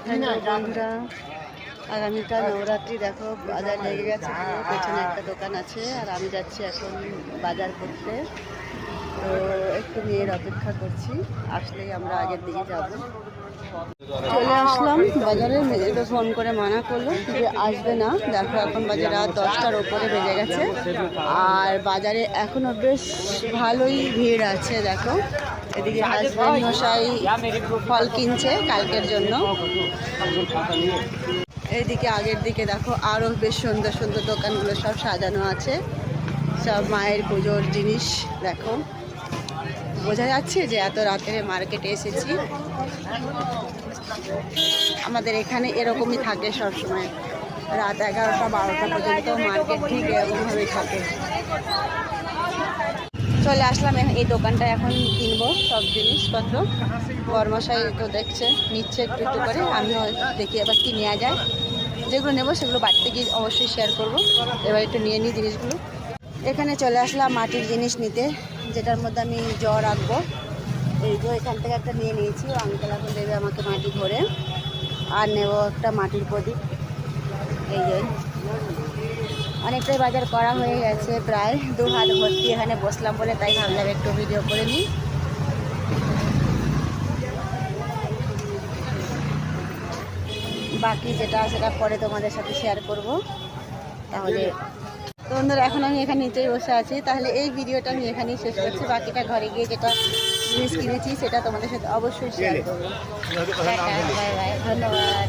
Hello বন্ধুরা, আগামীকাল নবরাত্রি। দেখো বাজার লেগে গেছে, পেছনে একটা দোকান আছে আর আমি যাচ্ছি এখন বাজার করতে। তো একটু মেয়ের অপেক্ষা করছি, আসলেই আমরা আগের দিকে যাব। চলে আসলাম বাজারে। মেয়েকে ফোন করে মানা করলো যে আসবে না। দেখো এখন বাজে রাত 10টার ওপরে বেজে গেছে আর বাজারে এখনো বেশ ভালোই ভিড় আছে। দেখো এদিকে হাজব্যান্ড মশাই ফল কিনছে কালকের জন্য। এইদিকে আগের দিকে দেখো আরও বেশ সুন্দর সুন্দর দোকানগুলো সব সাজানো আছে, সব মায়ের পুজোর জিনিস। দেখো বোঝা যাচ্ছে যে এত রাতে মার্কেটে এসেছি। আমাদের এখানে এরকমই থাকে সব সময়, রাত 11টা 12টা পর্যন্ত মার্কেট ঠিক এরকমভাবেই থাকে। চলে আসলাম এই দোকানটা, এখন কিনবো সব জিনিসপত্র। বরমশাই তো দেখছে, নিচ্ছে একটু একটু করে। আমিও দেখি এবার কি নেওয়া যায়। যেগুলো নেবো সেগুলো বাড়িতে গিয়ে অবশ্যই শেয়ার করব। এবার একটু নিয়ে নিই জিনিসগুলো। এখানে চলে আসলাম মাটির জিনিস নিতে, যেটার মধ্যে আমি জল রাখবো। এই যে এখান থেকে একটা নিয়ে নিয়েছি, আঙ্কেল এখন দেবে আমাকে মাটি ভরে। আর নেব একটা মাটির প্রদীপ। এই যে অনেকটাই বাজার করা হয়ে গেছে, প্রায় 2 হাত ভর্তি। এখানে বসলাম বলে তাই ভাবলাম একটু ভিডিও করে নিই। বাকি যেটা সেটা পরে তোমাদের সাথে শেয়ার করব। তাহলে তো বন্ধুরা, এখন আমি এখানে নিচেই বসে আছি। তাহলে এই ভিডিওটা আমি এখানেই শেষ করছি। বাকিটা ঘরে গিয়ে যেটা জিনিস কিনেছি সেটা তোমাদের সাথে অবশ্যই শেয়ার করবো। বাই বাই, ধন্যবাদ।